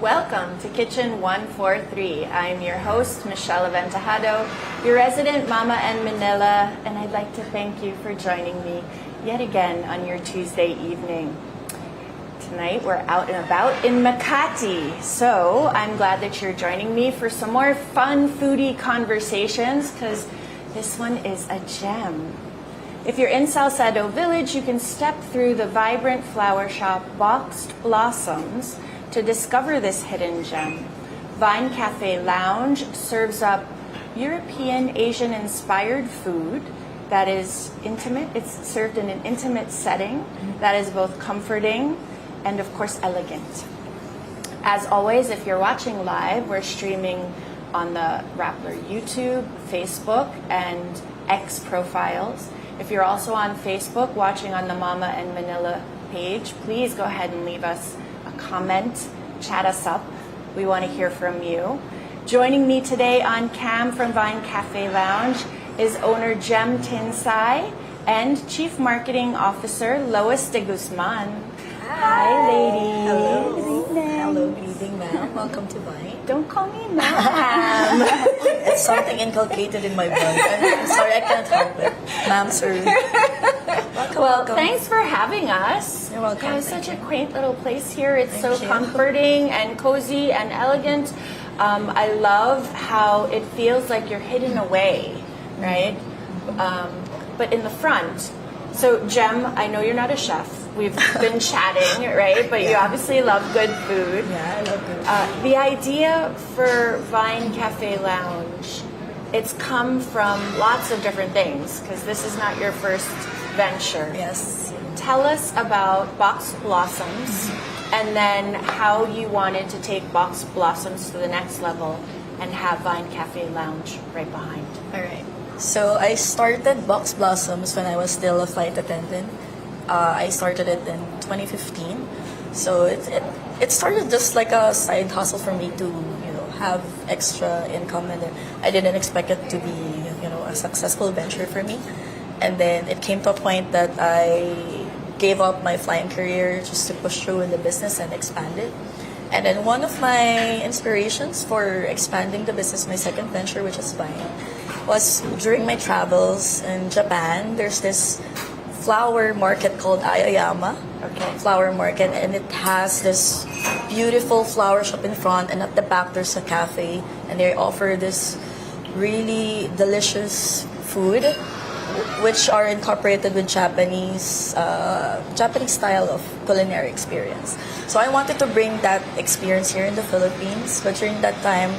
Welcome to Kitchen 143. I'm your host, Michelle Aventajado, your resident Mama in Manila, and I'd like to thank you for joining me yet again on your Tuesday evening. Tonight we're out and about in Makati, so I'm glad that you're joining me for some more fun foodie conversations because this one is a gem. If you're in Salcedo Village, you can step through the vibrant flower shop Boxed Blossoms to discover this hidden gem. Vine Cafe Lounge serves up European, Asian-inspired food that is intimate. It's served in an intimate setting that is both comforting and, of course, elegant. As always, if you're watching live, we're streaming on the Rappler YouTube, Facebook, and X profiles. If you're also on Facebook watching on the Momma in Manila page, please go ahead and leave us a comment, chat us up. We want to hear from you. Joining me today on cam from Vine Cafe Lounge is owner Jem Tinsay and Chief Marketing Officer Lois De Guzman. Hi, ladies. Hello. Good evening. Hello, good evening, ma'am. Welcome to Vine. Don't call me ma'am. It's something inculcated in my blood. I'm sorry, I can't help it. Ma'am, sir. Welcome. Thanks for having us. You're welcome. It's such a quaint little place here. It's Thank so you. comforting and cozy and elegant. I love how it feels like you're hidden away, right? But in the front. So, Jem, I know you're not a chef. We've been chatting, right? But you obviously love good food. Yeah, I love good. The idea for Vine Cafe Lounge, it's come from lots of different things because this is not your first venture. Yes. Tell us about Box Blossoms and then how you wanted to take Box Blossoms to the next level and have Vine Cafe Lounge right behind. All right. So I started Box Blossoms when I was still a flight attendant. I started it in 2015. So it started just like a side hustle for me to have extra income, and I didn't expect it to be a successful venture for me. And then it came to a point that I gave up my flying career just to push through in the business and expand it. And then one of my inspirations for expanding the business, my second venture, which is Vine, was during my travels in Japan. There's this flower market called Ayayama Flower Market, and it has this beautiful flower shop in front, and at the back there's a cafe, and they offer this really delicious food which are incorporated with Japanese style of culinary experience. So I wanted to bring that experience here in the Philippines, but during that time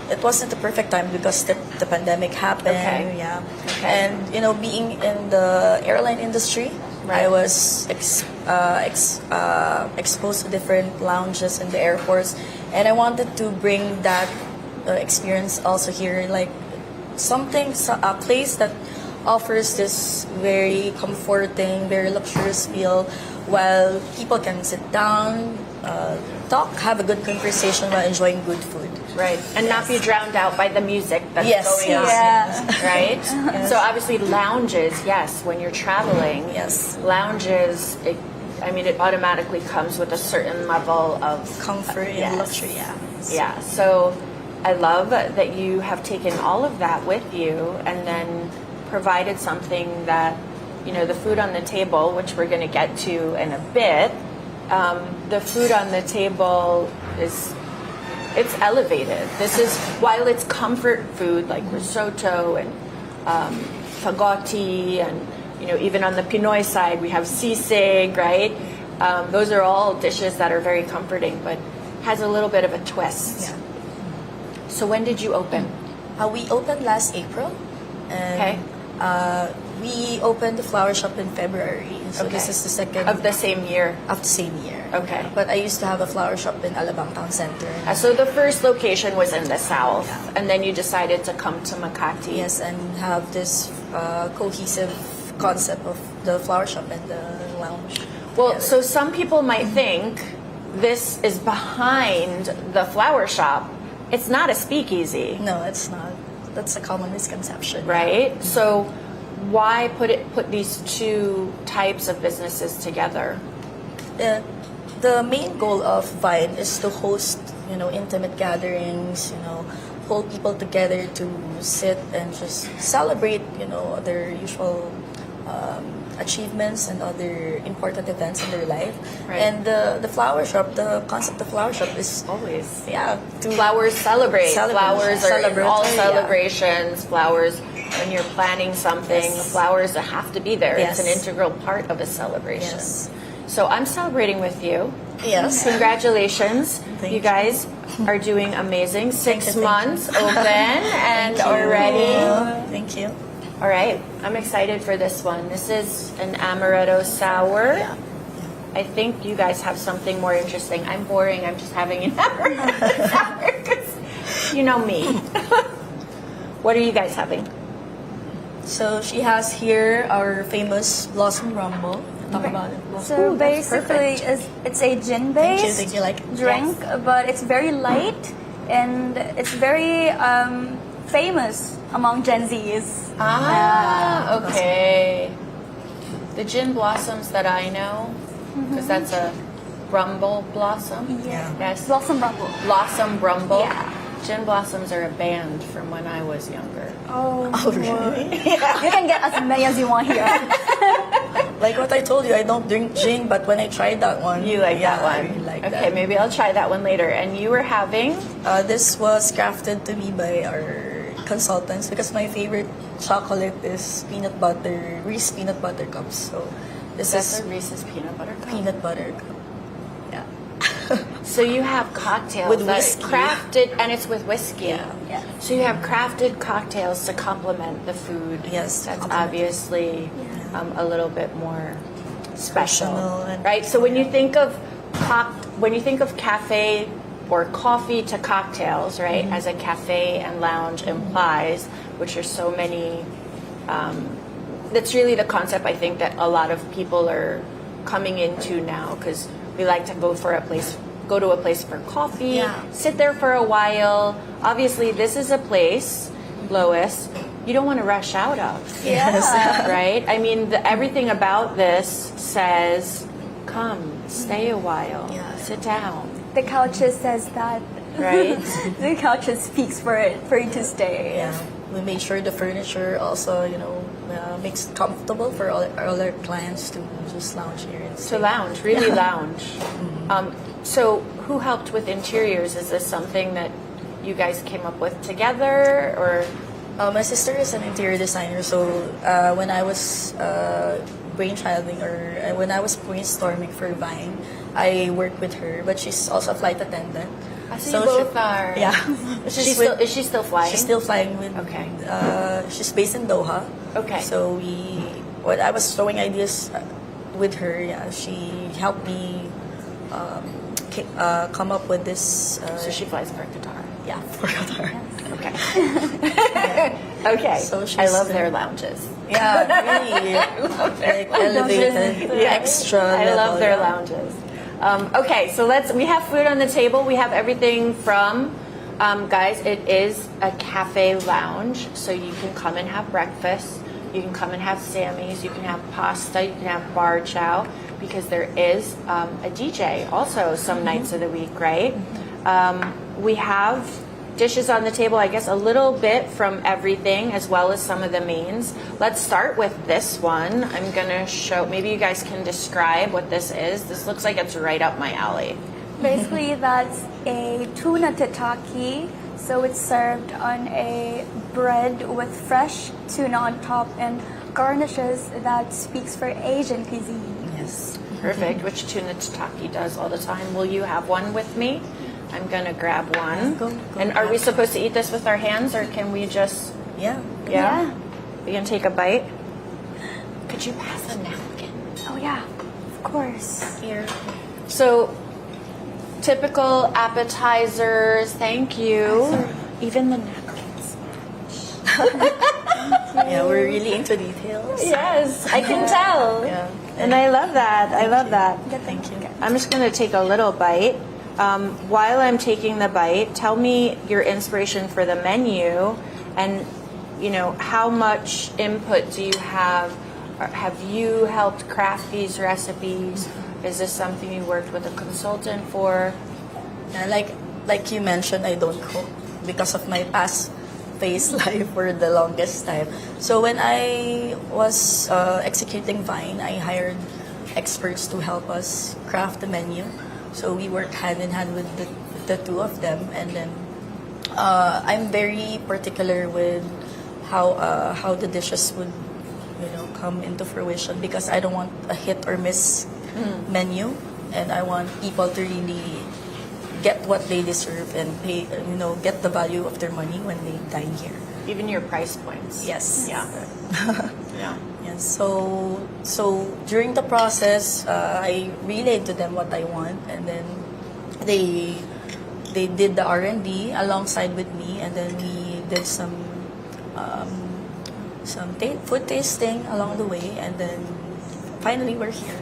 it wasn't the perfect time because the pandemic happened. Okay. Yeah. Okay. And being in the airline industry, Right. I was exposed to different lounges in the airports, and I wanted to bring that experience also here, like a place that offers this very comforting, very luxurious feel, while people can sit down, talk, have a good conversation while enjoying good food. Right, and not be drowned out by the music that's Yes, going on. yes. Right? Yes. So obviously lounges, yes, when you're traveling, Yes. lounges, it automatically comes with a certain level of Comfort yes. and luxury, yeah. Yeah, so I love that you have taken all of that with you and then provided something that, the food on the table, which we're going to get to in a bit, the food on the table it's elevated. This is, while it's comfort food like risotto and fagotti and, even on the Pinoy side, we have sisig, right? Those are all dishes that are very comforting, but has a little bit of a twist. Yeah. So when did you open? We opened last April, and we opened the flower shop in February. So Okay. this is the second Of the same year. of the same year. Okay. But I used to have a flower shop in Alabang Town Center. So the first location was in the south, Yeah. and then you decided to come to Makati. Yes, and have this cohesive concept of the flower shop and the lounge. Well, together. so some people might think this is behind the flower shop. It's not a speakeasy, No, it's not. That's a common misconception. right? So why put these two types of businesses together? the main goal of Vine is to host, intimate gatherings, pull people together to sit and just celebrate, their usual achievements and other important events in their life. Right. And the flower shop, the concept of flower shop is Always. to Flowers celebrate. Flowers are in all Celebratory, celebrations. Flowers, when you're planning something, Yes. flowers have to be there. Yes. It's an integral part of a celebration. Yes. So I'm celebrating with you. Yes. Congratulations. Thank You guys are doing amazing. 6 you. months open and Thank you. already. Thank you. All right. I'm excited for this one. This is an amaretto sour. Yeah. I think you guys have something more interesting. I'm boring. I'm just having an amaretto sour 'cause you know me. What are you guys having? So she has here our famous Blossom Rumble. Talk about it. So Ooh, that's basically, it's a gin-based Thank you. Like drink, but it's very light and it's very famous among Gen Zs. Ah, okay. The gin blossoms that I know, because that's a rumble blossom. Yeah. Yes. Blossom Rumble. Blossom Brumble. Yeah. Gin blossoms are a band from when I was younger. Oh, Oh, really? you can get as many as you want here. Like what I told you, I don't drink gin, but when I tried that one, You like that one? I really like okay, that. maybe I'll try that one later. And you were having This was crafted to me by our consultants because my favorite chocolate is peanut butter, Reese peanut butter cups. So this that's is a Reese's peanut butter cup. peanut butter cup. Yeah. So you have cocktails With that whiskey. crafted, and it's with whiskey. Yeah. Yeah. So you have crafted cocktails to complement the food. Yes, to that's complement. obviously a little bit more special, Personal and- right? So when you think of cafe or coffee to cocktails, right, Mm-hmm. as a cafe and lounge implies, which are so many. That's really the concept I think that a lot of people are coming into now because we like to go to a place for coffee, Yeah. sit there for a while. Obviously, this is a place, Lois, you don't want to rush out of, Yes. right? I mean, everything about this says, come, stay a while, Yeah. sit down, The couches says that. right? The couches speaks for you to stay. Yeah. We made sure the furniture also, makes it comfortable for all our clients to just lounge here. And To stay. lounge, really lounge. So who helped with interiors? Is this something that you guys came up with together, or? My sister is an interior designer, so when I was brainchilding or when I was brainstorming for Vine, I worked with her, but she's also a flight attendant. So you both are. Yeah. Is she still flying? She's still flying with. Okay. She's based in Doha. Okay. So when I was throwing ideas with her, yeah, she helped me come up with this. So she flies for Qatar. Yeah, for Qatar. Okay. Okay. So I she's, love their lounges. Yeah, really. Like elevated, extra. I love level, their yeah. lounges. Okay, so we have food on the table. We have everything from, guys, it is a cafe lounge, so you can come and have breakfast. You can come and have Sammy's. You can have pasta. You can have bar chow, because there is a DJ also some nights of the week, right? We have dishes on the table, I guess a little bit from everything, as well as some of the mains. Let's start with this one. I'm gonna show, maybe you guys can describe what this is. This looks like it's right up my alley. Basically, that's a tuna tataki. So it's served on a bread with fresh tuna on top and garnishes that speaks for Asian cuisine. Yes. Perfect, which tuna tataki does all the time. Will you have one with me? I'm gonna grab one. Go And are we grab. supposed to eat this with our hands, or can we just, Yeah. yeah? We can take a bite. Could you pass a napkin? Oh yeah, of course. Here. So, typical appetizers, thank you. Even the napkins. Yeah, we're really into details. Yes, I can tell. Yeah. And I love that. I love that. Thank you. I'm just going to take a little bite. While I'm taking the bite, tell me your inspiration for the menu, and how much input do you have? Or have you helped craft these recipes? Is this something you worked with a consultant for? Like you mentioned, I don't cook because of my past face life for the longest time. So when I was executing Vine, I hired experts to help us craft the menu. So we worked hand in hand with the two of them, and then I'm very particular with how the dishes would come into fruition, because I don't want a hit or miss menu, and I want people to really get what they deserve and pay, get the value of their money when they dine here. Even your price points. Yes. Yeah. Yeah. Yes. So during the process, I relayed to them what I want, and then they did the R&D alongside with me, and then we did some food tasting along the way, and then finally we're here,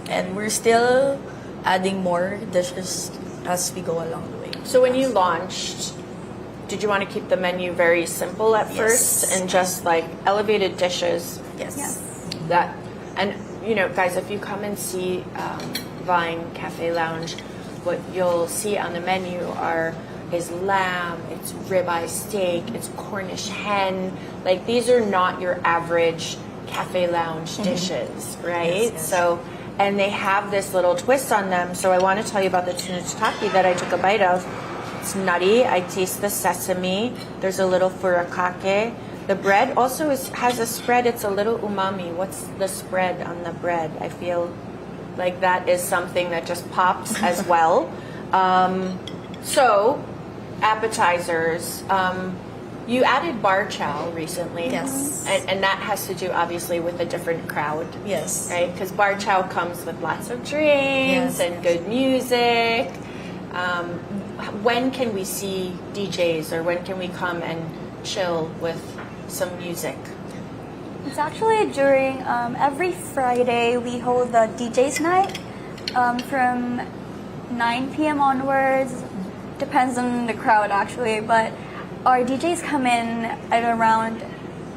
and we're still adding more dishes as we go along the way. So when you launched, did you want to keep the menu very simple at first and just like elevated dishes? Yes. That, and guys, if you come and see Vine Cafe Lounge, what you'll see on the menu is lamb, it's ribeye steak, it's Cornish hen. Like, these are not your average cafe lounge dishes, right? Yes. So, and they have this little twist on them. So I want to tell you about the tuna tataki that I took a bite of. It's nutty. I taste the sesame. There's a little furikake. The bread also has a spread. It's a little umami. What's the spread on the bread? I feel like that is something that just pops as well. So, appetizers. You added bar chow recently. Yes. And that has to do, obviously, with a different crowd. Yes. Right? Because bar chow comes with lots of drinks and good music. When can we see DJs, or when can we come and chill with some music? It's actually during every Friday we hold the DJ's night from 9 p.m. onwards. Depends on the crowd actually, but our DJs come in at around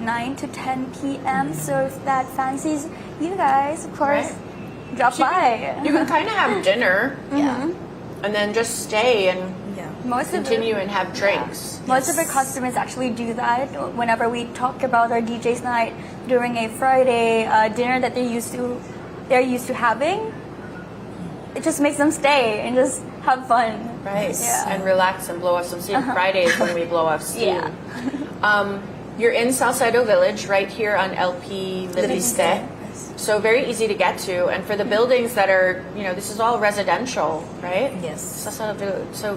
9 to 10 p.m. So if that fancies you guys, of course, drop by. You can kind of have dinner, and then just stay and continue and have drinks. Most of our customers actually do that whenever we talk about our DJ's night during a Friday dinner that they're used to having. It just makes them stay and just have fun. Right. Yeah. And relax and blow off some steam. Friday is when we blow off steam. Yeah. You're in Salcedo Village, right here on LP Liviste. So very easy to get to. And for the buildings that are, this is all residential, right? Yes. Salcedo Village. So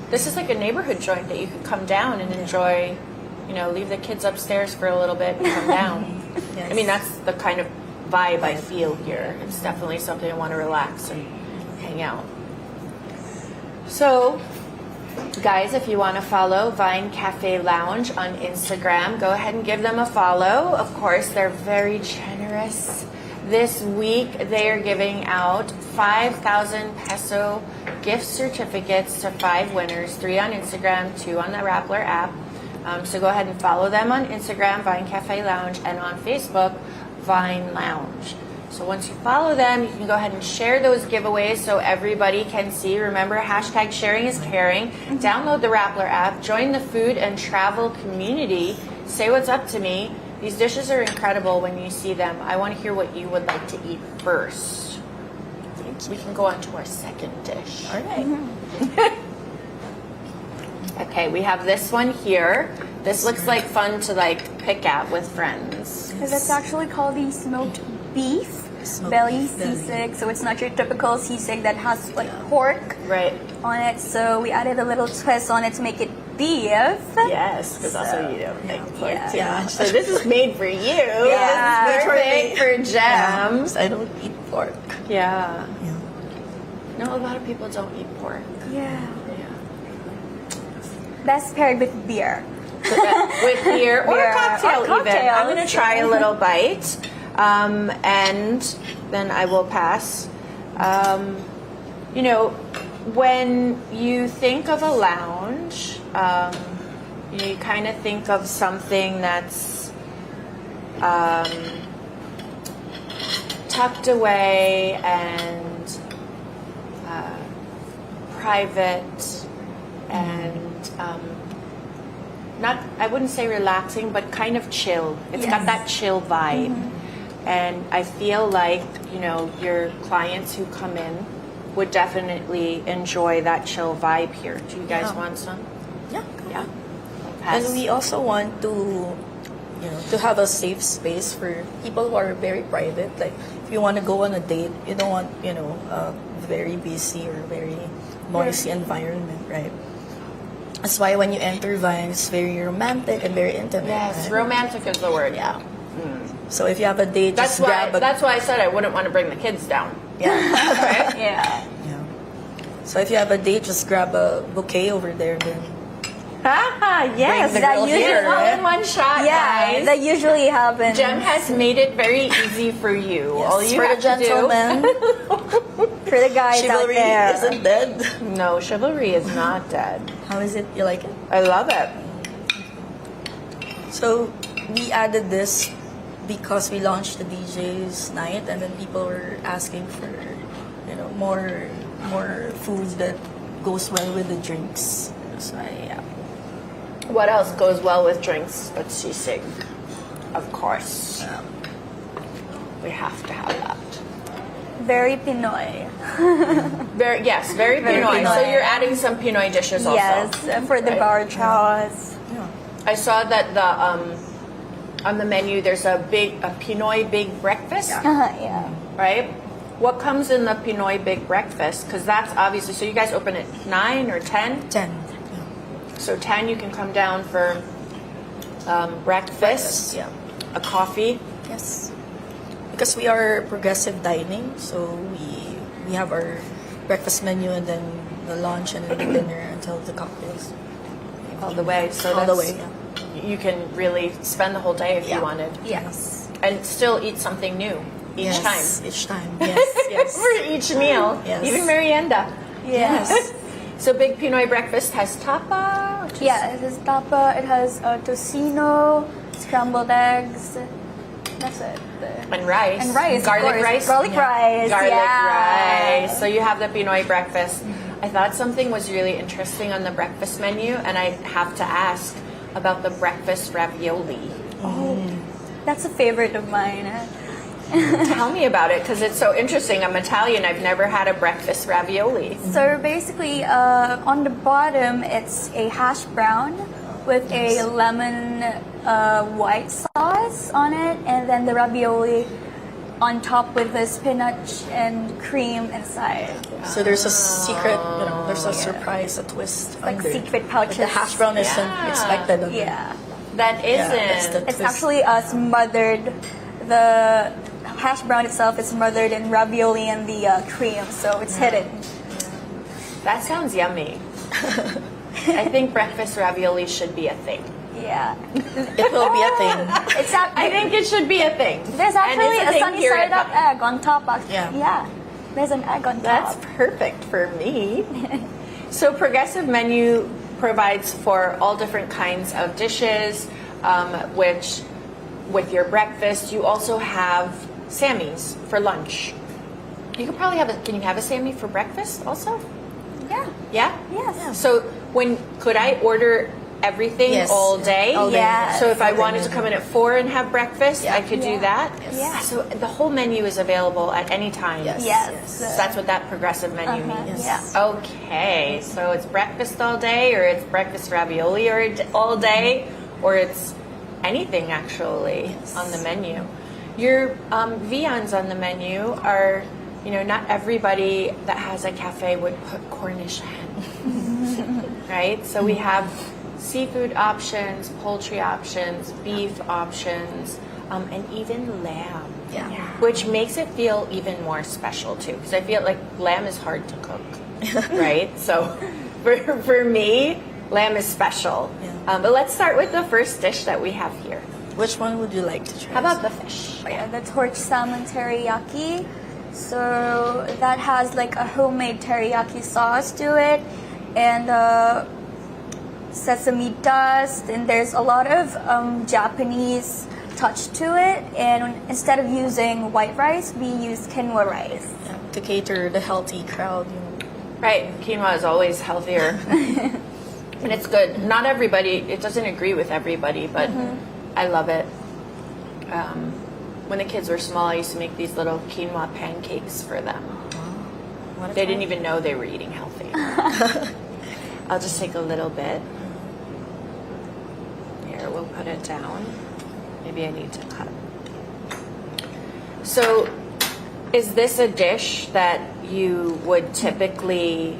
this is like a neighborhood joint that you could come down and enjoy, leave the kids upstairs for a little bit and come down. Yes. I mean, that's the kind of vibe I feel here. It's definitely something I want to relax and hang out. So, guys, if you want to follow Vine Cafe Lounge on Instagram, go ahead and give them a follow. Of course, they're very generous. This week, they are giving out 5,000 peso gift certificates to 5 winners, 3 on Instagram, 2 on the Rappler app. So go ahead and follow them on Instagram, Vine Cafe Lounge, and on Facebook, Vine Lounge. So once you follow them, you can go ahead and share those giveaways so everybody can see. Remember, hashtag sharing is caring. Download the Rappler app. Join the food and travel community. Say what's up to me. These dishes are incredible when you see them. I want to hear what you would like to eat first. We can go on to our second dish. All right. Okay, we have this one here. This looks like fun to pick at with friends. That's actually called the smoked beef. Belly sisig, so it's not your typical sisig that has pork on it. So we added a little twist on it to make it beef. Yes, because also you don't like pork too much. So Yeah. this is made for you. Yeah. This is perfect for Jem. I don't eat pork. Yeah. No, a lot of people don't eat pork. Yeah. Best paired with beer. With beer or Beer. a cocktail Or even. I'm going to cocktails. try a little bite. And then I will pass. When you think of a lounge, you kind of think of something that's tucked away and private and not, I wouldn't say relaxing, but kind of chill. It's got that chill vibe. And I feel like, you know, your clients who come in would definitely enjoy that chill vibe here. Do you guys want some? Yeah. Yeah. And we also want to, you know, to have a safe space for people who are very private. Like, if you want to go on a date, you don't want, you know, a very busy or very noisy environment, right? That's why when you enter Vine, it's very romantic and very intimate. Yes, right? romantic is the word. Yeah. So if you have a date, That's just why. grab a... That's why I said I wouldn't want to bring the kids down. Yeah. Right? Yeah. Yeah. So if you have a date, just grab a bouquet over there. Then Yes, Bring the girl you here, did all right? in one shot, Yeah, guys. that usually happens. Jem has made it very easy for you. yes, All you for have the gentlemen, For the guys out chivalry there. isn't dead. to do. No, chivalry is not dead. How is it? You like it? I love it. So we added this because we launched the DJ's night, and then people were asking for, you know, more food that goes well with the drinks. So yeah. What else goes well with drinks? But sisig, of course. We have to have that. Very Pinoy. Very very Very Pinoy. Pinoy. So you're adding some Pinoy dishes also. Yes, for the Right. bar chows. Yeah. I saw that the on the menu there's a Pinoy big breakfast, Yeah. right? What comes in the Pinoy big breakfast? Because that's obviously, so you guys open at 9 or 10? 10. So 10 you can come down for breakfast, Yeah. a coffee. Yes. Because we are progressive dining, so we have our breakfast menu and then the lunch and then the dinner until the cocktails. All the way. So All the that's- way, yeah. You can really spend the whole day if you Yeah. wanted. Yes. And still eat something new each Yes, time. Each time. Yes. Yes. For each meal. Yes. Even merienda. Yes. So Big Pinoy breakfast has tapa. which is- Yeah, it has tapa, it has tocino, scrambled eggs. That's it. And rice. And rice, of Garlic course. rice. Garlic rice, Garlic yeah. rice. So you have the Pinoy breakfast. I thought something was really interesting on the breakfast menu, and I have to ask about the breakfast ravioli. That's a favorite of mine. Tell me about it, because it's so interesting. I'm Italian. I've never had a breakfast ravioli. So basically, on the bottom, it's a hash brown with a lemon white sauce on it, and then the ravioli on top with the spinach and cream inside. So there's a secret, you know, there's a surprise, a twist Like under. secret pouches. The hash brown isn't Yeah. expected. On Yeah. That Yeah, isn't. that's the- It's twist. actually smothered. The hash brown itself is smothered in ravioli and the cream, so it's hidden. That sounds yummy. I think breakfast ravioli should be a thing. Yeah. It will be a thing. It's I think it should be a thing. there's And actually it's a thing sunny here side at up egg on top. Yeah. Yeah. There's an egg on top. That's perfect for me. So Progressive Menu provides for all different kinds of dishes, which with your breakfast, you also have Sammys for lunch. You could probably have can you have a Sammy for breakfast also? Yeah. Yeah? Yes. So could I order everything Yes. all day? All day. Yes. So if I All day wanted to menu. come in at 4 and have breakfast, Yeah. I could do Yeah. that? Yes. Yeah. So the whole menu is available at any time? Yes. Yes. So that's what that progressive menu means. Yes. Yeah. Okay, so it's breakfast all day, or it's breakfast ravioli all day, or it's anything actually on the menu. Your viands on the menu are, you know, not everybody that has a cafe would put Cornish hen, right? So we have seafood options, poultry options, beef options, and even lamb. Yeah. Which makes it feel even more special too, because I feel like lamb is hard to cook, right? So for me, lamb is special. Yeah. But let's start with the first dish that we have here. Which one would you like to try? How about the fish? Yeah, the torch salmon teriyaki. So that has like a homemade teriyaki sauce to it, and sesame dust, and there's a lot of Japanese touch to it. And instead of using white rice, we use quinoa rice. Yeah, to cater the healthy crowd, you know. Right. Quinoa is always healthier. And it's good. Not everybody, it doesn't agree with everybody, but I love it. When the kids were small, I used to make these little quinoa pancakes for them. They didn't even know they were eating healthy. I'll just take a little bit. Here, we'll put it down. Maybe I need to cut. So, is this a dish that you would typically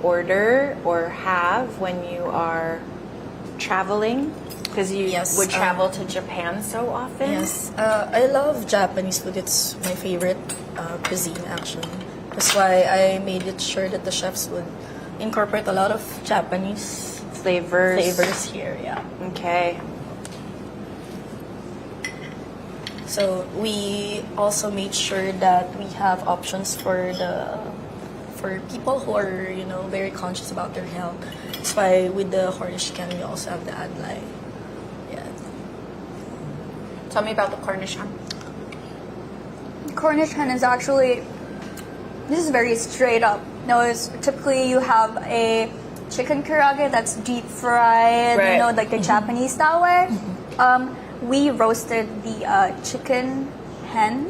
order or have when you are traveling? Because you would travel to Japan so often? Yes. I love Japanese food. It's my favorite cuisine, actually. That's why I made it sure that the chefs would incorporate a lot of Japanese flavors here, yeah. Okay. So we also made sure that we have options for people who are, very conscious about their health. That's why with the Cornish chicken, we also have the adlai. Yeah. Tell me about the Cornish hen. Cornish hen is actually, this is very straight up. No, it's typically you have a chicken karaage that's deep fried, Right. like the Japanese style way. We roasted the chicken hen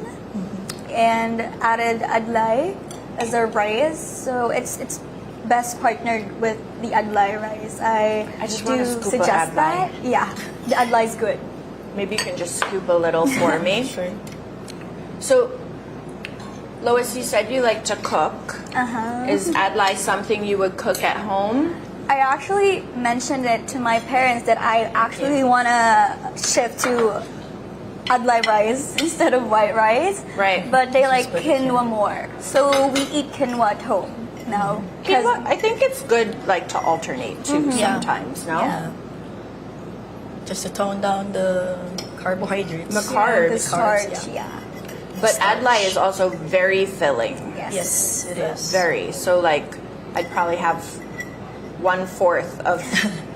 and added adlai as a rice. So it's best partnered with the adlai rice. I just do want a scoop of suggest adlai. that. Yeah, the adlai is good. Maybe you can just scoop a little for me. Sure. So, Lois, you said you like to cook. Is adlai something you would cook at home? I actually mentioned it to my parents that I actually want to shift to adlai rice instead of white rice. Right. But they like good, quinoa more. So we eat quinoa at home now. 'Cause- Quinoa, I think it's good like to alternate too sometimes, no? Yeah. Just to tone down the carbohydrates. The carbs. the starch, yeah. But adlai is also very filling. Yes. Yes, it is. Very. So like I'd probably have 1/4 of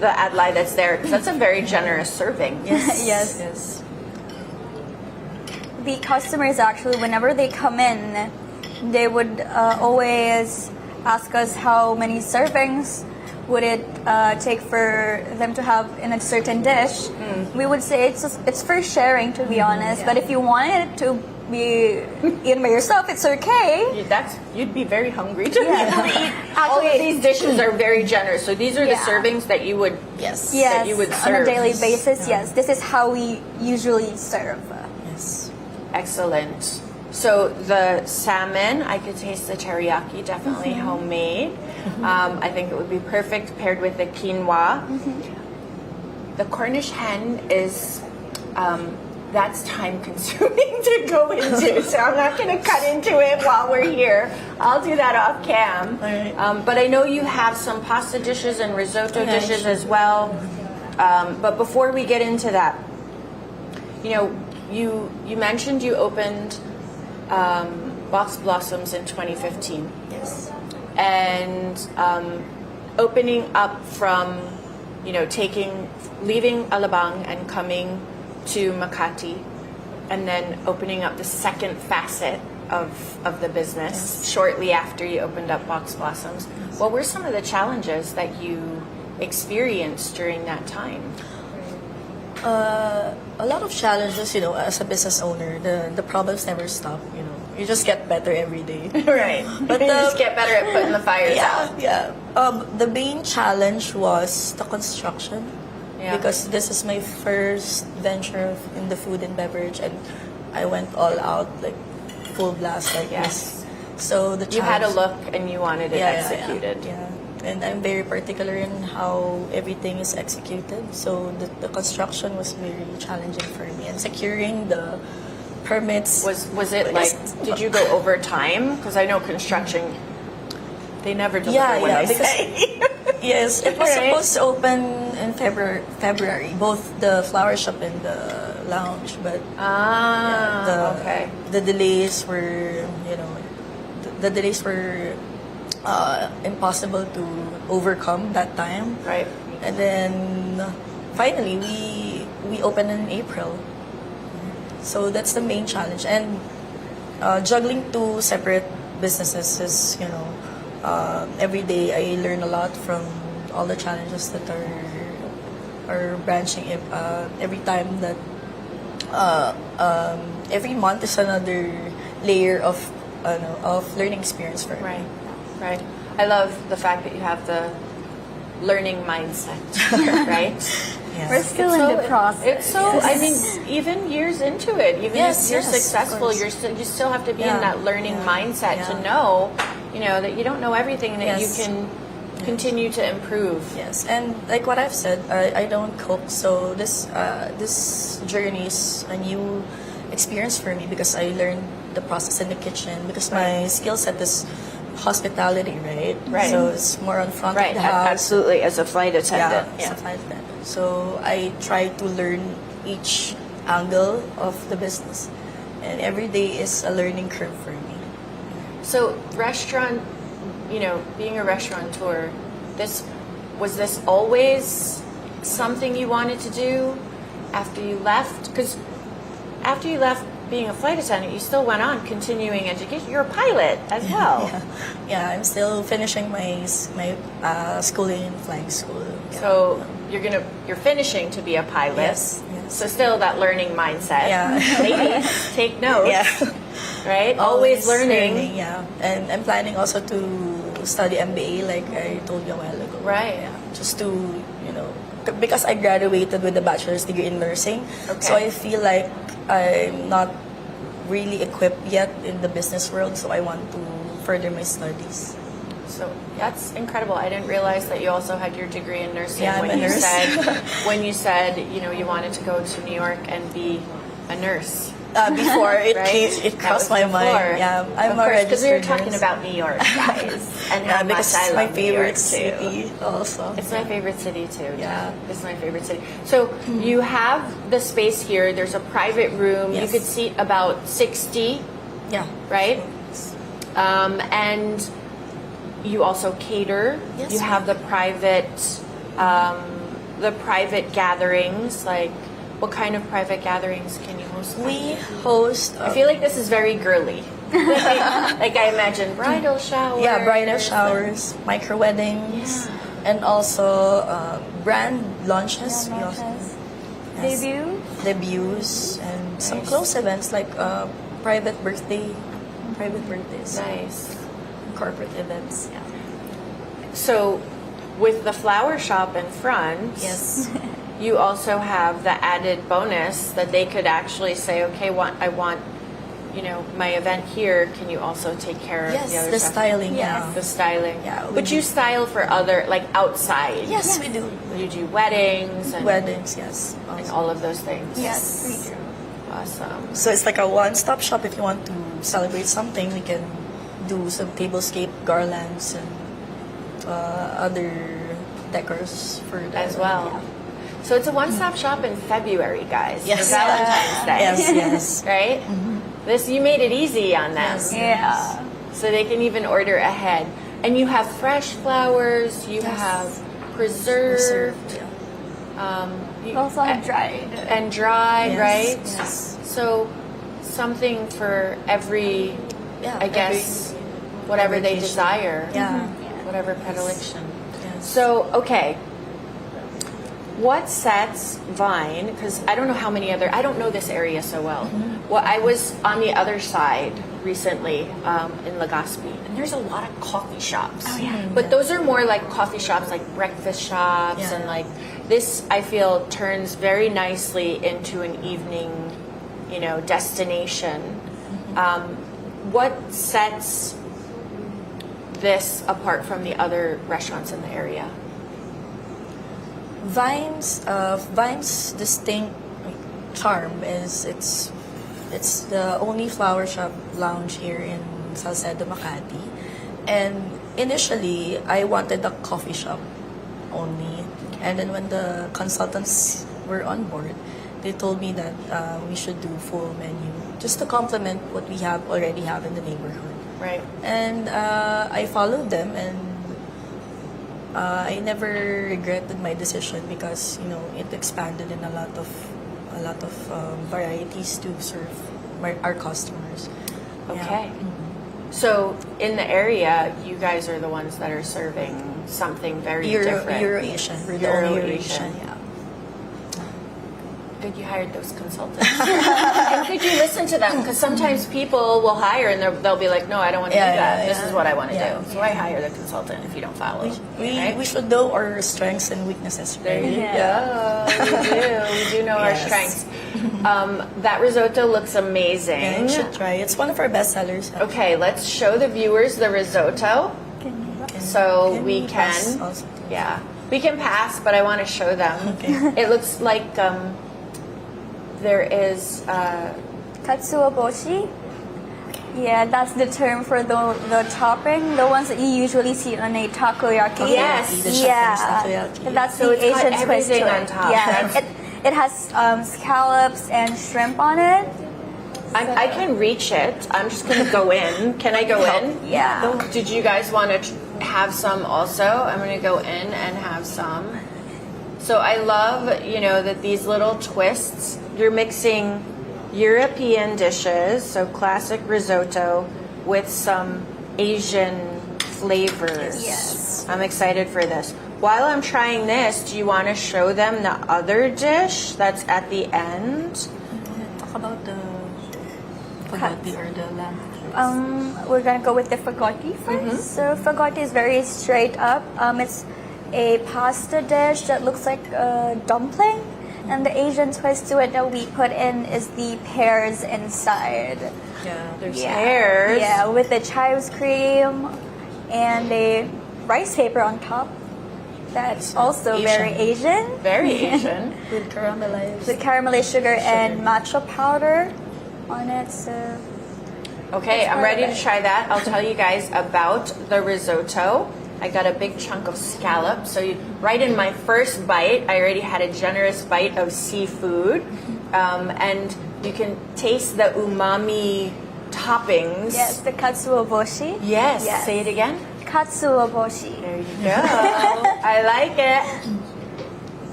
the adlai that's there, because that's a very generous serving. Yes. Yes. The customers actually, whenever they come in, they would always ask us how many servings would it take for them to have in a certain dish. We would say it's for sharing, to be honest. But if you wanted it to be eaten by yourself, it's okay. You'd be very hungry to eat. All of Actually, these dishes are very generous. So these are the Yeah. servings that you would Yes. that you would on serve. a daily basis. Yes, this is how we usually serve. Yes. Excellent. So the salmon, I could taste the teriyaki, definitely homemade. I think it would be perfect paired with the quinoa. The Cornish hen is, that's time consuming to go into, so I'm not going to cut into it while we're here. I'll do that off cam. All right. But I know you have some pasta dishes and risotto dishes as well. But before we get into that, you mentioned you opened Box Blossoms in 2015. Yes. And opening up from, leaving Alabang and coming to Makati, and then opening up the second facet of the business shortly after you opened up Box Blossoms. What were some of the challenges that you experienced during that time? A lot of challenges, as a business owner. The problems never stop, You just get better every day. Right. But you just get better at putting the fires out. Yeah. The main challenge was the construction. Yeah. Because this is my first venture in the food and beverage, and I went all out, like full blast like this. So the You had a challenge- look and you wanted it executed. Yeah. And I'm very particular in how everything is executed. So the construction was very challenging for me, and securing the permits. Was it like, did you go over time? Because I know construction, they never deliver when they say. Yes, it was Right. supposed to open in February, both the flower shop and the lounge, but Okay. the delays were, the delays were impossible to overcome that time. Right. And then finally we opened in April. So that's the main challenge, and juggling two separate businesses is, every day I learn a lot from all the challenges that are branching. Every time that every month is another layer of learning experience for me. Right, right. I love the fact that you have the learning mindset, right? Yeah. We're still in the process. It's so. I mean, even years into it, even Yes, if you're yes, of successful, course. you still have to be in Yeah, that learning yeah, mindset to yeah. know, that you don't know everything, and that Yes. you can continue to improve. Yes, and like what I've said, I don't cook, so this journey is a new experience for me because I learned the process in the kitchen because my skill set is hospitality, right? Right. So it's more on front Right, of the house. absolutely. As a flight attendant, Yeah, it's a flight attendant. So I try to learn each angle of the business, and every day is a learning curve for me. So restaurant, being a restaurateur, was this always something you wanted to do after you left? Because after you left being a flight attendant, you still went on continuing education. You're a pilot as well. Yeah, I'm still finishing my schooling in flying school. Yeah. So you're finishing to be a pilot. Yes, yes. So still that learning mindset. Yeah. Maybe take notes. Yeah. Right? Always learning. Yeah. And I'm planning also to study MBA like I told you a while ago. Right. Yeah. Just to, because I graduated with a bachelor's degree in nursing. Okay. So I feel like I'm not really equipped yet in the business world, so I want to further my studies. So that's incredible. I didn't realize that you also had your degree in nursing. Yeah, I'm a nurse. When you said you wanted to go to New York and be a nurse. Before it Right? it That crossed was my before. mind. Yeah, I'm a Because we were registered talking nurse. about New York, guys, and how because much I it's my love New York favorite too. city also. It's my favorite city too. Yeah. It's my favorite city. So you have the space here. There's a private room. You Yes. could seat about 60, Yeah. right? And you also cater. Yes, You have the private gatherings. Like, what kind of private gatherings can you host? We host. I feel like this is very girly. Like I imagine bridal showers. bridal showers, micro weddings, and also brand launches. We also Yes. Debuts and some Nice. close events like private birthdays, Nice. corporate events. Yeah. So, with the flower shop in front, Yes. you also have the added bonus that they could actually say, okay, I want, my event here. Can you also take care of Yes, the other the stuff? styling. Yes. Yeah. The styling. Yeah, we But you style for other, like outside. Yes, we do. You do weddings and, Weddings, yes. and all of those things. Yes, we do. Awesome. So it's like a one-stop shop. If you want to celebrate something, we can do some tablescape garlands and other decors for that. As well. So it's a one-stop shop in February, guys. Yes. For Valentine's Day. Yes, yes. Right? This, you made it easy on them. Yes. Yeah. So they can even order ahead. And you have fresh flowers, you have preserved, Yeah. We also have dried. and dried, Yes, right? yes. So something for every, Yeah, I guess, whatever they occasion. desire. Yeah. Whatever predilection. Yes. So, okay. What sets Vine, because I don't know how many other, I don't know this area so well. Well, I was on the other side recently in Legazpi, and there's a lot of coffee shops. Oh, yeah. But those are more like coffee shops, like breakfast shops, Yeah. and like this, I feel, turns very nicely into an evening, destination. What sets this apart from the other restaurants in the area? Vine's distinct charm is it's the only flower shop lounge here in Salcedo, Makati. And initially, I wanted a coffee shop only. And then when the consultants were on board, they told me that we should do full menu just to complement what we already have in the neighborhood. Right. And I followed them, and I never regretted my decision because it expanded in a lot of varieties to serve our customers. Okay. Yeah. So in the area, you guys are the ones that are serving something very different. Euro-Asian. We're the only Euro-Asian. Euro-Asian, yeah. Good you hired those consultants. And could you listen to them? Because sometimes people will hire and they'll be like, no, I don't want to do that. This is what I want to do. So I hire the consultant if you don't follow. Right? We should know our strengths and weaknesses. There Right? you go. We do know our strengths. That risotto looks amazing. Yeah, you should try. It's one of our best sellers. Okay, let's show the viewers the risotto. So we pass can, also? yeah, we can pass, but I want to show them. Okay. It looks like there is Katsuoboshi. Yeah, that's the term for the topping, the ones that you usually see on a takoyaki. Yes. The Yeah, Japanese takoyaki. that's So the it's got Asian twist to everything it. on top. Yeah, it has scallops and shrimp on it. I can reach it. I'm just going to go in. Can I go in? Yeah. Did you guys want to have some also? I'm going to go in and have some. So I love, that these little twists, you're mixing European dishes, so classic risotto, with some Asian flavors. Yes. I'm excited for this. While I'm trying this, do you want to show them the other dish that's at the end? Talk about the fagotti or the lamb. We're gonna go with the fagotti first. So fagotti is very straight up. It's a pasta dish that looks like a dumpling, and the Asian twist to it that we put in is the pears inside. Yeah, There's pears. Yeah, with the chives cream and a rice paper on top. That's also Asian. very Asian. Very Asian. with caramelized. With caramelized sugar and matcha powder on it. So Okay, I'm try ready to that. try that. I'll tell you guys about the risotto. I got a big chunk of scallop. So right in my first bite, I already had a generous bite of seafood. And you can taste the umami toppings. yes, the katsuoboshi. Yes. Yes. Say it again. Katsuoboshi. There you go. I like it.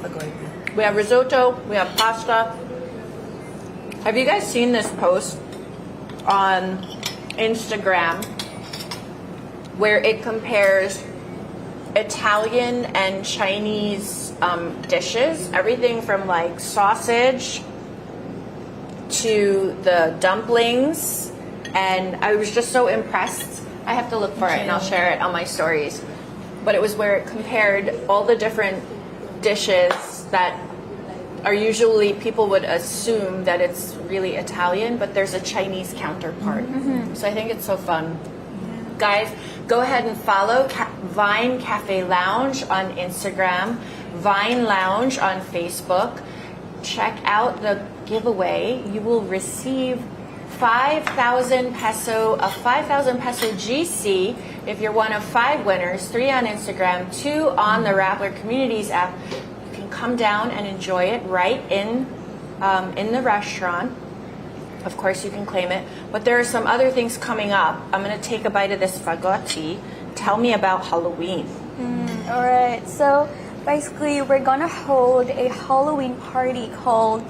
Fagotti. We have risotto. We have pasta. Have you guys seen this post on Instagram where it compares Italian and Chinese dishes? Everything from like sausage to the dumplings. And I was just so impressed. I have to look for it and I'll share it on my stories. But it was where it compared all the different dishes that are usually, people would assume that it's really Italian, but there's a Chinese counterpart. So I think it's so fun. Guys, go ahead and follow Vine Cafe Lounge on Instagram, Vine Lounge on Facebook. Check out the giveaway. You will receive 5,000 peso GC if you're one of 5 winners, 3 on Instagram, 2 on the Rappler Communities app. You can come down and enjoy it right in the restaurant. Of course, you can claim it. But there are some other things coming up. I'm going to take a bite of this fagotti. Tell me about Halloween. All right. So basically, we're gonna hold a Halloween party called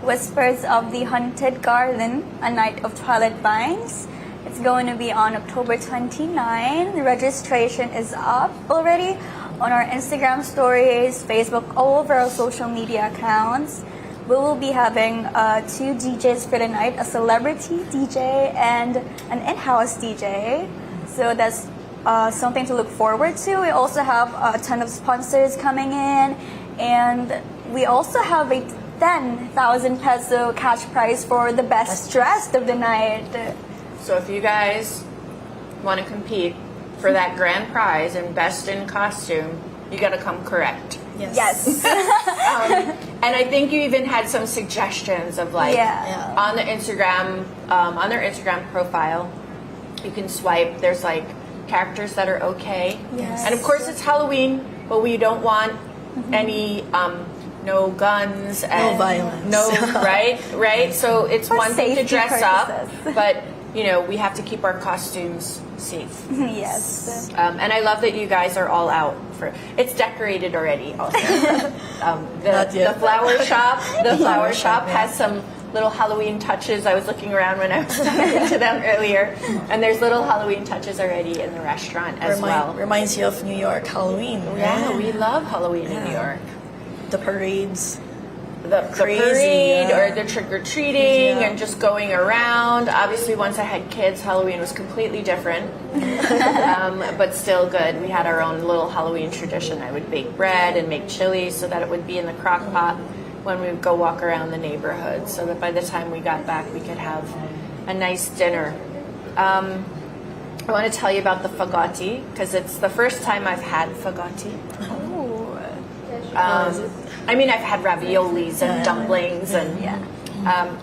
Whispers of the Haunted Garden, a Night of Twilight Vines. It's going to be on October 29. The registration is up already on our Instagram stories, Facebook, all over our social media accounts. We will be having 2 DJs for the night, a celebrity DJ and an in-house DJ. So that's something to look forward to. We also have a ton of sponsors coming in, and we also have a 10,000 peso cash prize for the best dressed of the night. So if you guys want to compete for that grand prize and best in costume, you got to come correct. Yes. And I think you even had some suggestions of like Yeah. on the Instagram, on their Instagram profile, you can swipe. There's like characters that are okay. Yes. And of course it's Halloween, but we don't want any no guns and No violence. No, right. So it's For one thing to safety dress up, purposes. but we have to keep our costumes safe. Yes. And I love that you guys are all out for. It's decorated already. Also, Not yet. the flower shop. The flower Flower shop shop, has some little Halloween touches. I was looking around when I was talking to them earlier, and there's little Halloween touches already in the restaurant as well. Reminds you of New York Halloween. Yeah, right? we love Halloween in New York. The parades. The Crazy, parade yeah. or the trick-or-treating Yeah. and just going around. Obviously, once I had kids, Halloween was completely different, but still good. We had our own little Halloween tradition. I would bake bread and make chili so that it would be in the crock pot when we would go walk around the neighborhood, so that by the time we got back, we could have a nice dinner. I want to tell you about the fagotti, because it's the first time I've had fagotti. I mean, I've had raviolis and dumplings, and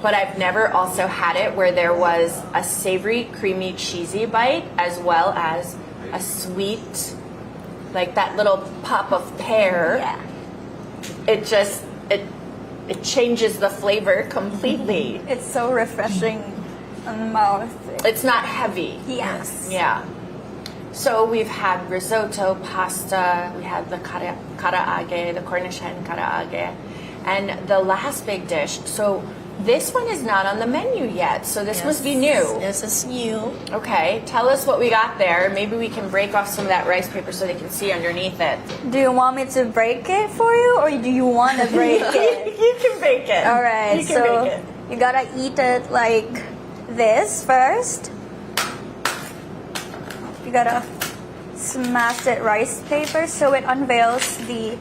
but I've never also had it where there was a savory, creamy, cheesy bite as well as a sweet, like that little pop of pear. Yeah. It just it changes the flavor completely. It's so refreshing on the mouth. It's not heavy. Yes. Yeah. So we've had risotto, pasta, we had the karaage, the Cornish hen karaage, and the last big dish. So this one is not on the menu yet, so this must be new. Yes, it's new. Okay, tell us what we got there. Maybe we can break off some of that rice paper so they can see underneath it. Do you want me to break it for you, or do you want to break it? You can bake it. All right, You can so bake it. you gotta eat it like this first. You gotta smash it rice paper so it unveils the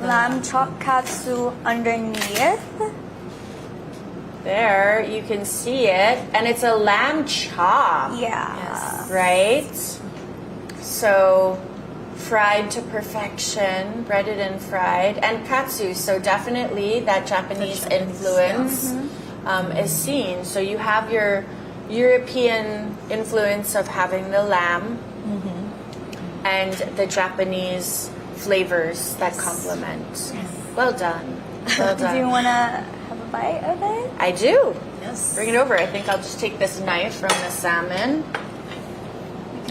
lamb chop katsu underneath. There, you can see it, and it's a lamb chop. Yeah. Right? So, fried to perfection, breaded and fried, and katsu. So definitely that Japanese influence is seen. So you have your European influence of having the lamb and the Japanese flavors that complement. Well done. Well done. Do you wanna have a bite of it? I do. Yes. Bring it over. I think I'll just take this knife from the salmon.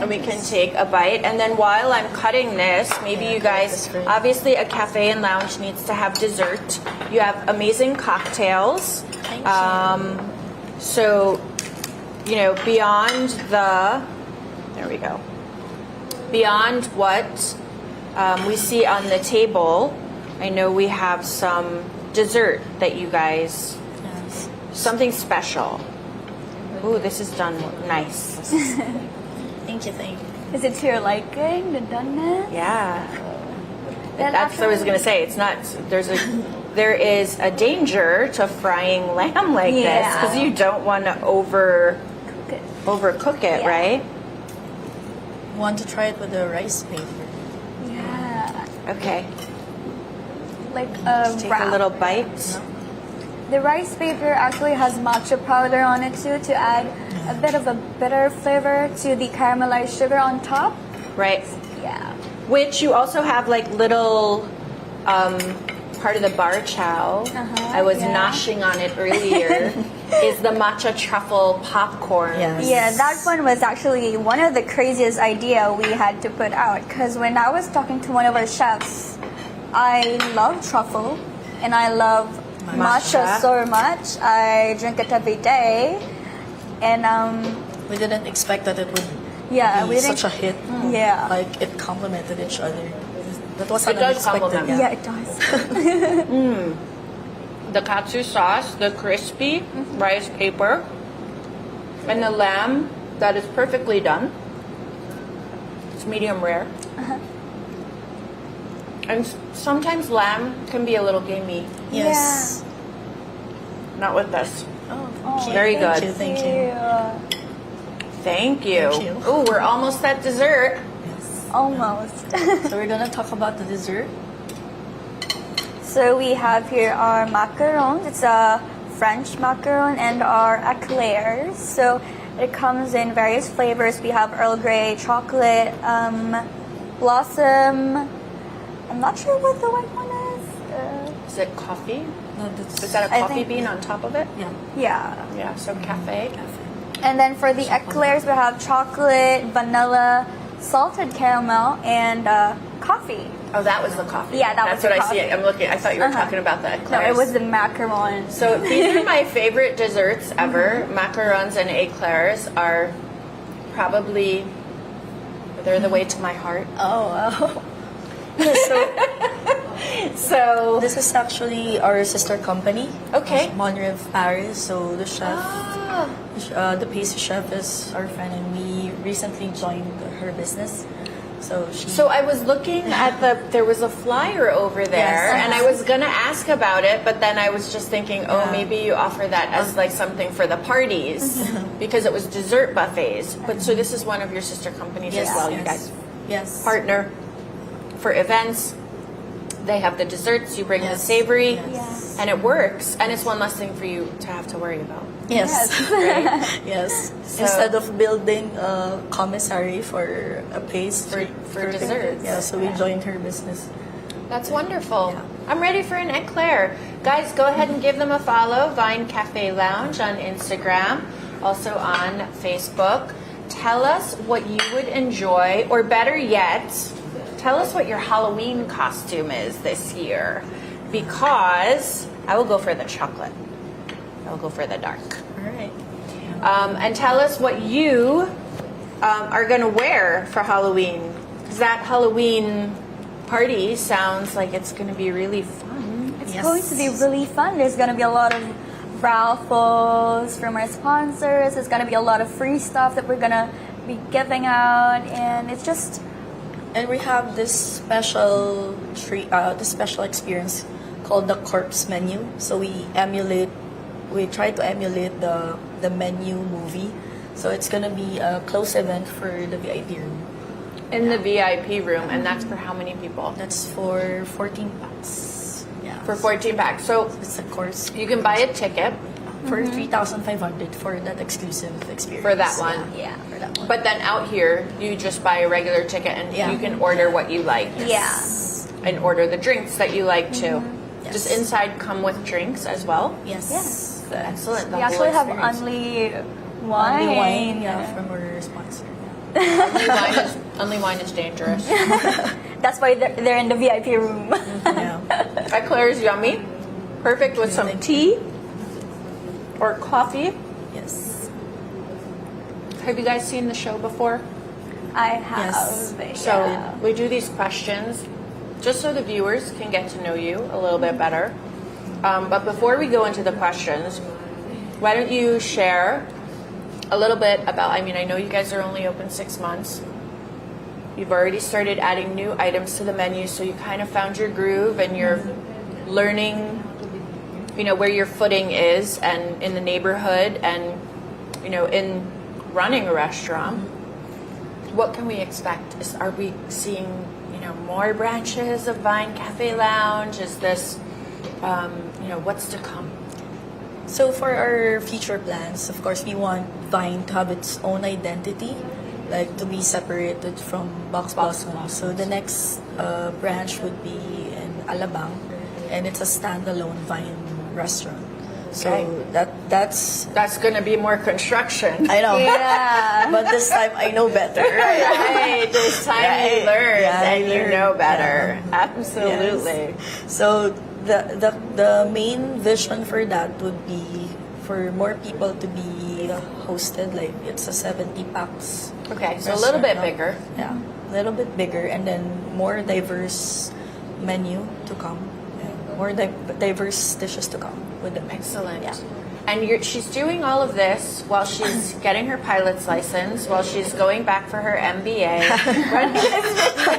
And we can take a bite. And then while I'm cutting this, maybe you guys, obviously a cafe and lounge needs to have dessert. You have amazing cocktails. Thank you. So, you know, beyond the, there we go. Beyond what we see on the table, I know we have some dessert that you guys, Yes. something special. Ooh, this is done nice. Thank you, thank you. Is it to your liking, the doneness? Yeah. Then That's what I was after- going to say. It's not, there is a danger to frying lamb like this Yeah. because you don't want to overcook it, Yeah. right? Want to try it with the rice paper? Yeah. Okay. Like a Take wrap. a little bite. The rice paper actually has matcha powder on it too to add a bit of a bitter flavor to the caramelized sugar on top. Right. Yeah. Which you also have like little part of the bar chow. I was yeah. noshing on it earlier. Is the matcha truffle popcorn. Yes. Yeah, that one was actually one of the craziest idea we had to put out because when I was talking to one of our chefs, I love truffle and I love matcha so much. I drink it every day, and We didn't expect that it would yeah, be we didn't. such a hit. Yeah. Like it complemented each other. That was It does unexpected. complement. Yeah, it does. The katsu sauce, the crispy rice paper, and the lamb that is perfectly done. It's medium rare. And sometimes lamb can be a little gamey. Yes. Not with this. Oh, Very thank good. you, thank you. Thank you. Thank you. Oh, we're almost at dessert. Almost. So we're gonna talk about the dessert. So we have here our macarons. It's a French macaron and our eclairs. So it comes in various flavors. We have Earl Grey, chocolate, blossom. I'm not sure what the white one is. Is it coffee? No, that's, Is that a I coffee think- bean on top of it? yeah. Yeah. Yeah, so cafe. And then for the eclairs, we have chocolate, vanilla, salted caramel, and coffee. Oh, that was the coffee. Yeah, that That's was the what I see. coffee. I'm looking. I thought you were talking about the eclairs. No, it was the macaron. So these are my favorite desserts ever. Macarons and eclairs are probably, they're the way to my heart. Oh, So this is actually our sister company. Okay. Monrev Paris. So the chef, Ah. the pastry chef is our friend, and we recently joined her business. So she. So I was looking at there was a flyer over there, Yes. and I was gonna ask about it, but then I was just thinking, oh, Yeah. maybe you offer that as like something for the parties because it was dessert buffets. But so this is one of your sister companies yes, as well. yes. You guys Yes. partner for events. They have the desserts, you bring the Yes. savory, Yes. and it works. And it's one less thing for you to have to worry about. Yes. Right? Yes. So- Instead of building a commissary for a place For desserts. Yeah, so we joined her business. That's wonderful. Yeah. I'm ready for an eclair. Guys, go ahead and give them a follow. Vine Cafe Lounge on Instagram, also on Facebook. Tell us what you would enjoy, or better yet, tell us what your Halloween costume is this year. Because I will go for the chocolate. I will go for the dark. All right. And tell us what you are going to wear for Halloween. Because that Halloween party sounds like it's going to be really fun. It's Yes. going to be really fun. There's going to be a lot of raffles from our sponsors. There's going to be a lot of free stuff that we're going to be giving out. And it's just, And we have this special this special experience called the corpse menu. So we try to emulate the menu movie. So it's gonna be a close event for the VIP room. In the VIP room, and that's for how many people? That's for 14 packs. Yeah. For 14 packs. So It's a course you can buy a ticket for 3,500 for that exclusive experience. for that one. Yeah, for that one. But then out here, you just buy a regular ticket and Yeah. you can order what you like. yeah. And order the drinks that you like too. Yes. Does inside come with drinks as well? Yes. Yes. Excellent. The We whole actually have experience. only wine. Only wine, yeah, from our sponsor. Only wine is dangerous. That's why they're in the VIP room. Yeah. Eclair is yummy. Perfect with some Thank tea or coffee. Yes. Have you guys seen the show before? I have. Yes. So we do these questions just so the viewers can get to know you a little bit better. But before we go into the questions, why don't you share a little bit about, I mean, I know you guys are only open 6 months. You've already started adding new items to the menu, so you kind of found your groove and you're learning, you know, where your footing is and in the neighborhood and, you know, in running a restaurant. What can we expect? Are we seeing, you know, more branches of Vine Cafe Lounge? Is this, you know, what's to come? So for our future plans, of course, we want Vine to have its own identity, like to be separated from Box Blossom. So the next branch would be in Alabang, and it's a standalone Vine restaurant. So Okay. that's That's going to be more construction. I know, Yeah. but this time I know better. Right, this time you Right. learn Yeah, I and you learned. know better. Yeah. Absolutely. So the main vision for that would be for more people to be hosted. Like it's a 70 packs. Okay, so a little bit restaurant. bigger. Yeah, a little bit bigger, and then more diverse menu to come. Yeah, more diverse dishes to come with the menu. Excellent. Yeah. And she's doing all of this while she's getting her pilot's license, while she's going back for her MBA.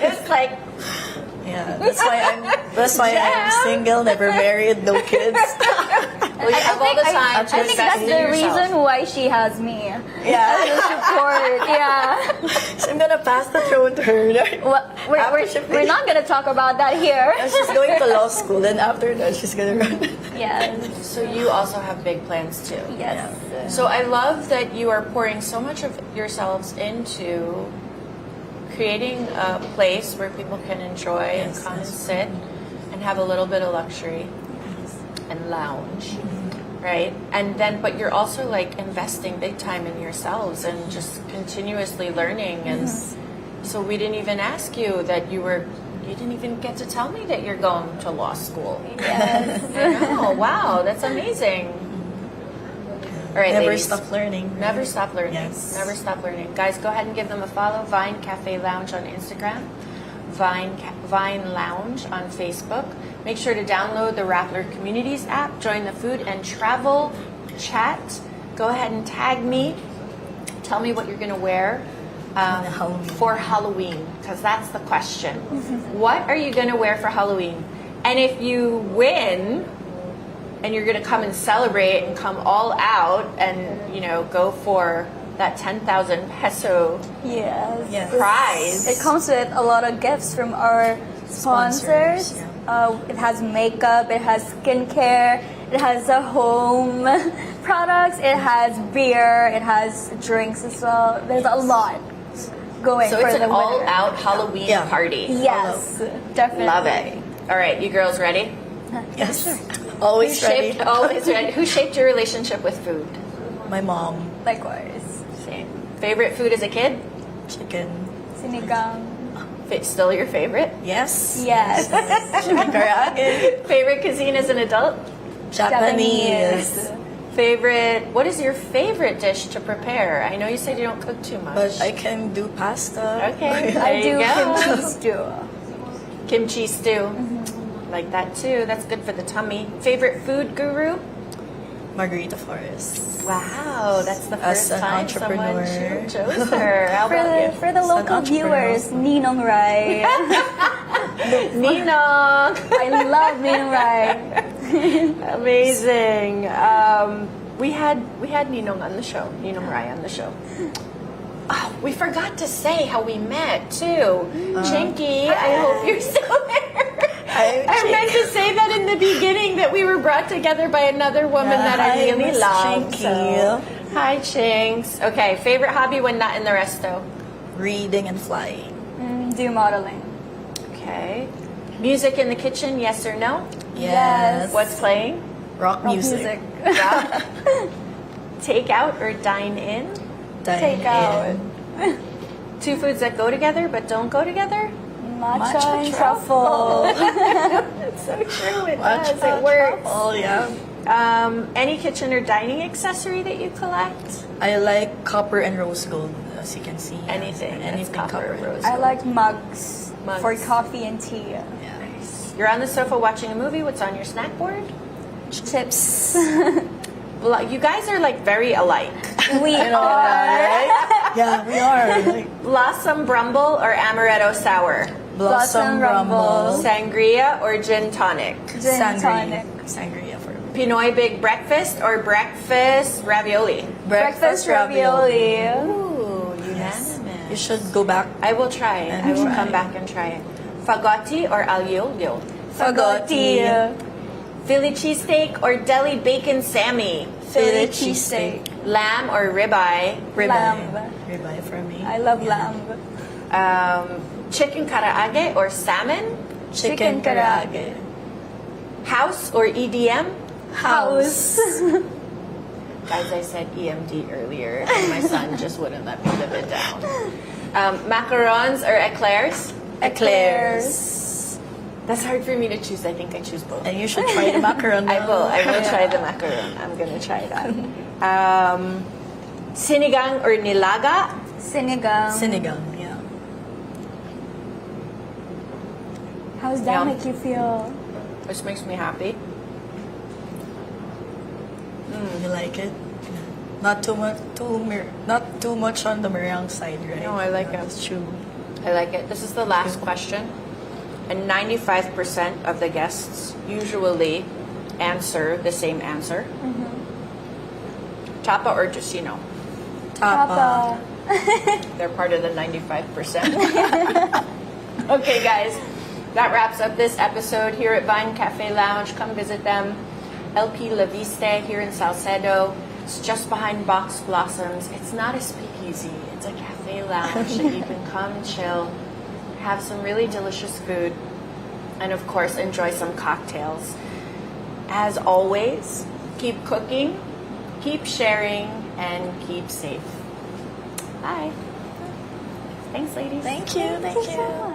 It's like, Yeah, that's why I'm single, never married, no kids. well, you have all the time to I think invest that's in the yourself. reason why she has me. Yeah, To support, yeah. so I'm gonna pass the throne to her. Well, we're not gonna talk about that here. She's going to law school, and after that, she's gonna run. Yes. So you also have big plans too. Yes. So I love that you are pouring so much of yourselves into creating a place where people can enjoy and Yes, come and yes. sit and have a little bit of luxury and lounge, right? And then, but you're also like investing big time in yourselves and just continuously learning. And so we didn't even ask you that you were You didn't even get to tell me that you're going to law school. Yes. I know. Wow, that's amazing. All right, Never ladies. stop learning. Never stop learning. Yes. Never stop learning. Guys, go ahead and give them a follow. Vine Cafe Lounge on Instagram. Vine Lounge on Facebook. Make sure to download the Rappler Communities app. Join the food and travel chat. Go ahead and tag me. Tell me what you're going to wear Halloween. for Halloween, because that's the question. What are you going to wear for Halloween? And if you win, and you're going to come and celebrate and come all out and, you know, go for that 10,000 peso Yes. Yes. prize. It comes with a lot of gifts from our sponsors. Sponsors, It has makeup, it has skincare, it has home products, it has beer, it has drinks as well. There's a lot going So for it's the an winner. all-out Halloween Yeah. party. Yes, definitely. Love it. All right, you girls ready? Yes. Always ready. Always ready. Who shaped your relationship with food? My mom. Likewise. Same. Favorite food as a kid? Chicken. Sinigang. Still your favorite? Yes. Yes. Chicken karaage. Favorite cuisine as an adult? Japanese. Favorite, what is your favorite dish to prepare? I know you said you don't cook too much. But I can do pasta. Okay. I There you do go. kimchi stew. Kimchi stew. Like that too. That's good for the tummy. Favorite food guru? Margarita Flores. Wow, that's the As first an time someone entrepreneur. chose her. How about you? For the local entrepreneur. viewers, Ninong Rai. Ninong. I love Ninong Rai. Amazing. We had Ninong on the show. Ninong Rai on the show. Oh, we forgot to say how we met too. Chinky, I hope you're still there. I meant to say that in the beginning that we were brought together by another woman that I hi, really Miss love. Chinky. So, hi, Chinks. Okay, favorite hobby when not in the resto? Reading and flying. Do modeling. Okay. Music in the kitchen, yes or no? Yes. What's playing? Rock music. Rock. Take out or dine in? Dine Take out. in. Two foods that go together but don't go together? Matcha, Matcha and truffle. truffle. It's so true. It Matcha does. It works. truffle, yeah. Any kitchen or dining accessory that you collect? I like copper and rose gold, as you can see. Anything that's Anything copper copper and and rose rose I like mugs, Mugs. for coffee and tea. Yeah. You're on the sofa watching a movie. What's on your snack board? Chips. Well, you guys are like very alike. We You know, are. right? Yeah, we are. Like, Blossom Brumble or Amaretto Sour? Blossom Rumble. Rumble. Sangria or Gin Tonic? Gin Sangria. tonic. Sangria for me. Pinoy Big Breakfast or Breakfast Ravioli? Breakfast ravioli. Ooh, Yes. unanimous. You should go back. I will try it. And I will try. come back and try it. Fagotti or aglio? Fagotti. Philly cheesesteak or deli bacon Sammy? Philly cheesesteak. Lamb or ribeye? Ribeye. Lamb. Ribeye for me. I love lamb. Chicken karaage or salmon? Chicken karaage. House or EDM? House. Guys, I said EMD earlier, and my son just wouldn't let me live it down. Macarons or eclairs? Eclairs. That's hard for me to choose. I think I choose both. And you should try the macaron. I will try the macaron. I'm gonna try that. Sinigang or nilaga? Sinigang. Sinigang, yeah. How does that Yum. make you feel? Which makes me happy. You like it? Not too much, not too much on the meringue side, right? No, I like it. It's true. I like it. This is the last question. And 95% of the guests usually answer the same answer. Tapa or Jusino? Tapa. They're part of the 95%. Okay, guys. That wraps up this episode here at Vine Cafe Lounge. Come visit them. LP La Vista here in Salcedo. It's just behind Box Blossoms. It's not a speakeasy. It's a cafe lounge that you can come chill, have some really delicious food, and of course enjoy some cocktails. As always, keep cooking, keep sharing, and keep safe. Bye. Thanks, ladies. Thank you. Thank you so much.